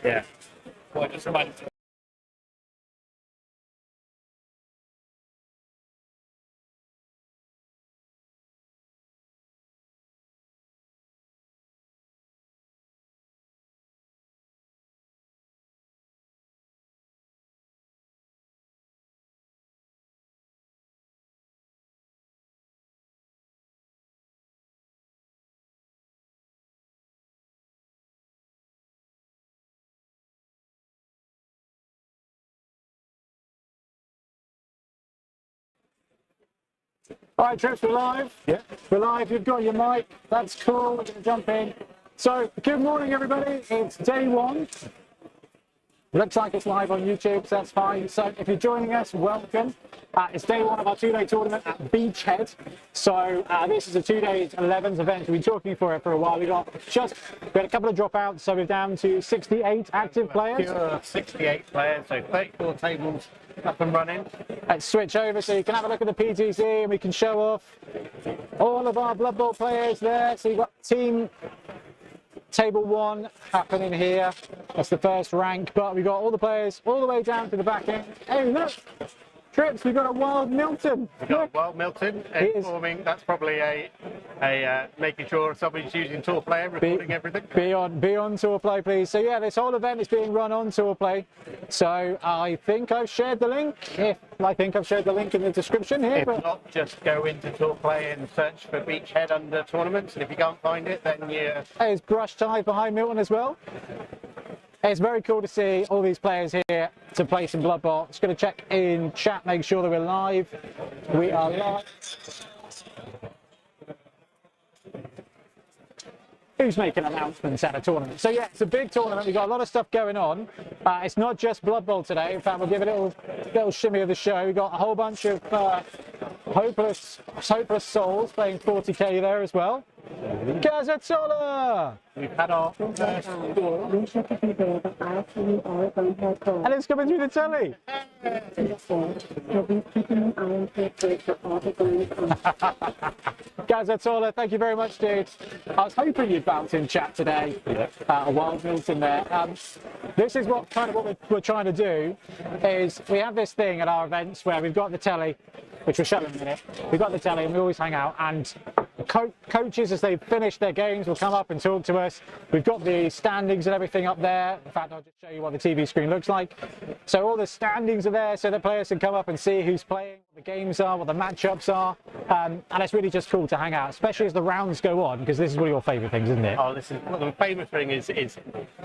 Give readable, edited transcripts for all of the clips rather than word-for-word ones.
Yeah. Well, just remind me. All right, Trips, we're live. Yeah. We're live. You've got your mic. That's cool. We're going to jump in. So, good morning, everybody. It's day one. Looks like it's live on YouTube, so that's fine. So, if you're joining us, welcome. It's day one of our two-day tournament at Beachhead. So, this is a 2 days 11s event. We've been talking for it for a while. We had a couple of dropouts, so we're down to 68 active players. 68 players, so 34 tables up and running. Let's switch over so you can have a look at the PTC and we can show off all of our Blood Bowl players there. So you've got team table 1 happening here. That's the first rank, but we've got all the players all the way down to the back end. Hey, look! Trips, we've got a Wild Milton. We've got a Wild Milton informing. That's probably a making sure somebody's using tour player, recording everything. Be on tour play, please. So yeah, this whole event is being run on tour play. So I think I've shared the link. I think I've shared the link in the description here. If not, just go into tour play and search for Beachhead under tournaments. And if you can't find it, then There's Brush Tie behind Milton as well. It's very cool to see all these players here to play some Blood Bowl. Just going to check in chat, make sure that we're live. We are live. Who's making announcements at a tournament? So yeah, it's a big tournament. We've got a lot of stuff going on. It's not just Blood Bowl today. In fact, we'll give it a little shimmy of the show. We've got a whole bunch of hopeless souls playing 40k there as well. Gazatola! we've had our first score. And it's coming through the telly. Gazatola, thank you very much, dude. I was hoping you'd bounce in chat today. A Wild Milton there. This is what we're trying to do is we have this thing at our events where we've got the telly, which we'll show in a minute. We've got the telly and we always hang out, and coaches, as they finish their games, will come up and talk to us. We've got the standings and everything up there. In fact, I'll just show you what the TV screen looks like. So all the standings are there so that players can come up and see who's playing, what the games are, what the matchups are. And it's really just cool to hang out, especially as the rounds go on, because this is one of your favourite things, isn't it? Oh, this is the favourite thing is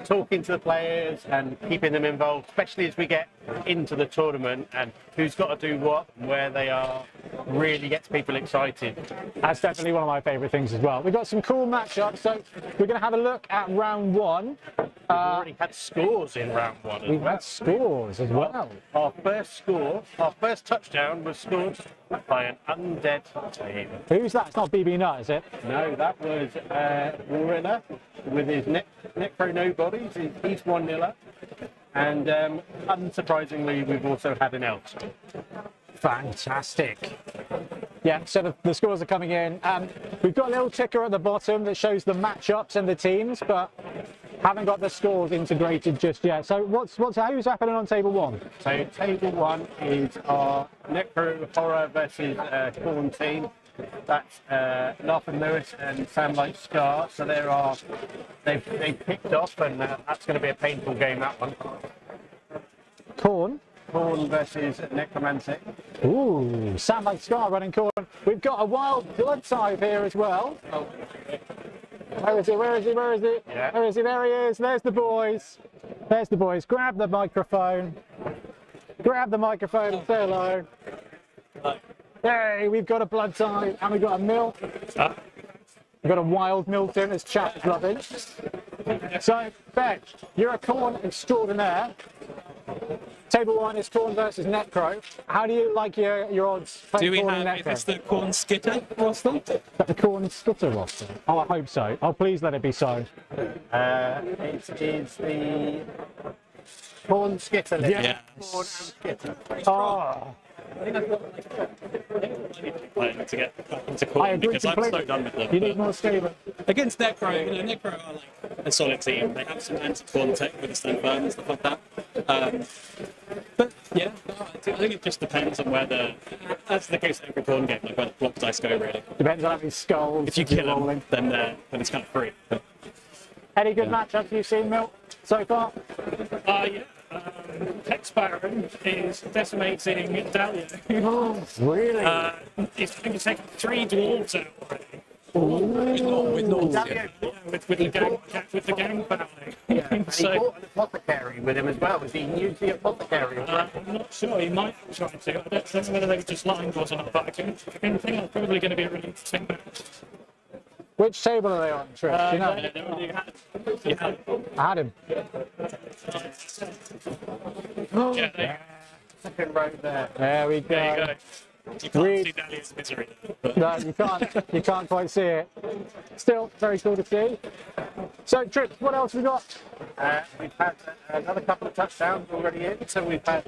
talking to the players and keeping them involved, especially as we get into the tournament and who's got to do what and where they are. Really gets people excited. That's definitely one of my favourite things as well. We've got some cool matchups, so we're going to have a look at round one. We've already had scores in round one. We've had scores as well. Our first touchdown was scored by an Undead team. Who's that? It's not BB Nut, is it? No, that was Warhammer with his Necro Nobodies. He's 1-0 up. And unsurprisingly, we've also had an Elf. Fantastic. Yeah, so the scores are coming in. We've got a little ticker at the bottom that shows the matchups and the teams, but haven't got the scores integrated just yet. So who's happening on table one? So table one is our Necro Horror versus Khorne team. That's Larkin Lewis and Sam Light Scar. So they've picked off, and that's going to be a painful game, that one. Khorne versus Necromantic. Ooh, Sam Light Scar running Khorne. We've got a Wild Blood Type here as well. Oh. Where is he? Yeah. Where is he? There he is. There's the boys. Grab the microphone. And say hello. Hey, we've got a Blood Type and we've got a Mill. We've got a Wild Milton, as chat is loving. So, Ben, you're a Khorne extraordinaire. Table one is Khorne versus Necro. How do you like your odds? Do we Khorne have, is this the Khorne Skitter roster? Is that the Khorne Skitter roster? Oh, I hope so. Oh, please let it be so. It is the Khorne Skitter list. Yes. Khorne and Skitter. Oh, To get back into I Khorne agree because I'm completely. so done with them. You need more Skaven. Against Necro, Necro are like a solid team. They have some anti-Khorne tech with the stone firm and stuff like that. But yeah, I think it just depends on whether, as the case of every Khorne game, like where the block dice go really. Depends on how many skulls. If you kill them, then it's kind of free. But, Any good matchups you've seen, Milt, so far? Yeah. Hex Baron is decimating Dahlia. Oh, really? He's taken 3 dwarves out already. with Nords, Yeah, with the gang battling. Yeah, and he So, brought an apothecary with him as well. Was he used the apothecary? I'm not sure. He might try to. I don't know whether they were just lying or not, but I can think it's probably going to be a really interesting match. Which table are they on, Trish? Do you know? They already had. Yeah, I had him. yeah, there Second row there. There we go. you go. You can't see Dahlia's misery. But No, you can't. You can't quite see it. Still very cool to see. So, Trish, what else have we got? We've had another couple of touchdowns already in. So we've had,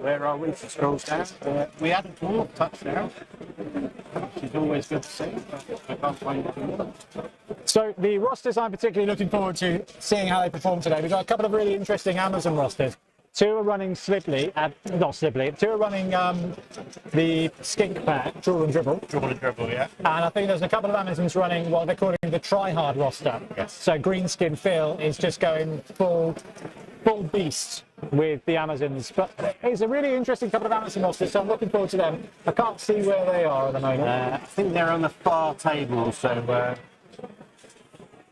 where are we? Scrolls down. We had a dwarf touchdown, which is always good to see. But I can't find it. So, the rosters I'm particularly looking forward to seeing how they perform today. We've got a couple of really interesting Amazon rosters. 2 are running Slibley, not Slibley, 2 are running the Skink pack, Draw and Dribble. Draw and dribble, yeah. And I think there's a couple of Amazons running what they're calling the try-hard roster. Yes. So Greenskin Phil is just going full beast with the Amazons. But it's a really interesting couple of Amazon rosters, so I'm looking forward to them. I can't see where they are at the moment. I think they're on the far table, so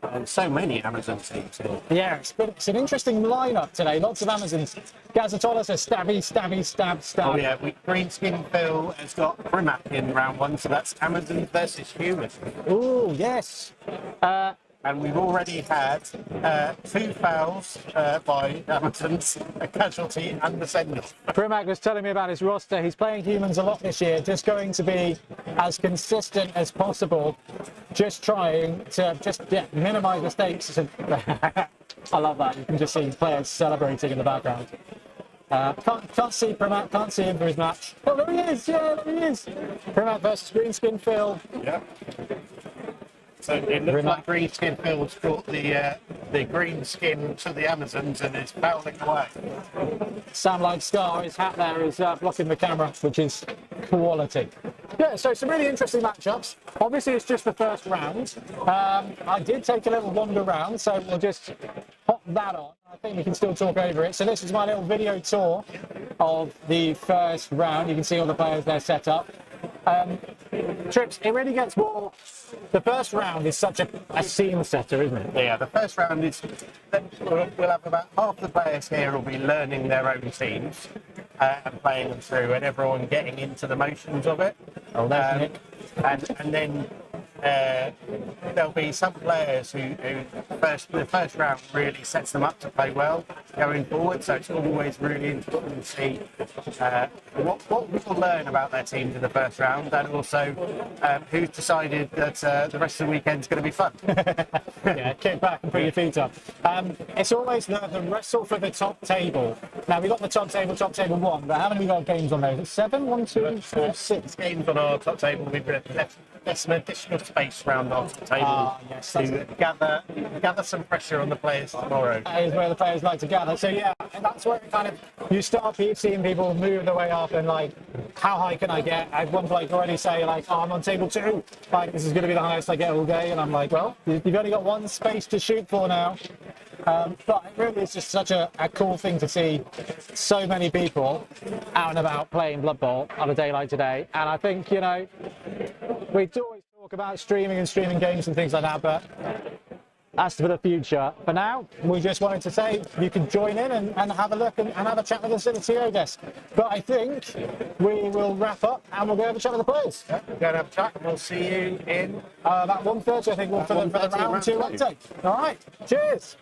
and so many Amazon teams here. Yeah, it's an interesting lineup today. Lots of Amazons. Gazatolis is stabby, stabby, stab, stab. Oh yeah, Greenskin Phil has got Primac in round 1, so that's Amazon versus human. Ooh, yes. And we've already had 2 fouls by Amazons, a casualty and the send-off. Primac was telling me about his roster. He's playing humans a lot this year, just going to be as consistent as possible, just trying to minimise mistakes. I love that. You can just see players celebrating in the background. Can't see Primac, can't see him for his match. Oh, there he is! Yeah, there he is! Primac versus Greenskin Phil. Yeah. So it looks like Greenskin Phil's brought the green skin to the Amazons and is fouling away. Sam Light Star, his hat there is blocking the camera, which is quality. Yeah, so some really interesting matchups. Obviously, it's just the first round. I did take a little wander around, so we'll just pop that on. I think we can still talk over it. So this is my little video tour of the first round. You can see all the players there set up. Trips, it really gets more. The first round is such a scene setter, isn't it? Yeah, the first round is, we'll have about half the players here will be learning their own teams and playing them through, and everyone getting into the motions of it. Oh, there's Nick. And then there'll be some players who the first round really sets them up to play well going forward. So it's always really important to see what people learn about their teams in the first round, and also who's decided that the rest of the weekend's going to be fun. Yeah, kick back and put your feet up. It's always the wrestle for the top table. Now, we've got the top table 1, but how many we got games on there? Is it 7? 1, 2, 4, 6 games on our top table. We've left some additional space around our top table yes, to gather some pressure on the players tomorrow. That is where the players like to gather. So yeah, and that's where it kind of you start seeing people move their way up and like, how high can I get? I had one bloke already say like, oh, I'm on table 2. Like, this is going to be the highest I get all day, and I'm like, well, you've only got 1 space to shoot for now. But it really is just such a cool thing to see so many people out and about playing Blood Bowl on a day like today. And I think, you know, we always talk about streaming and streaming games and things like that, but that's for the future. For now, we just wanted to say you can join in and have a look and have a chat with us at the TO desk. But I think we will wrap up and we'll go have a chat with the players. Yeah, we're going to have a chat and we'll see you in about 1:30, I think, for the round 2 update. All right, cheers.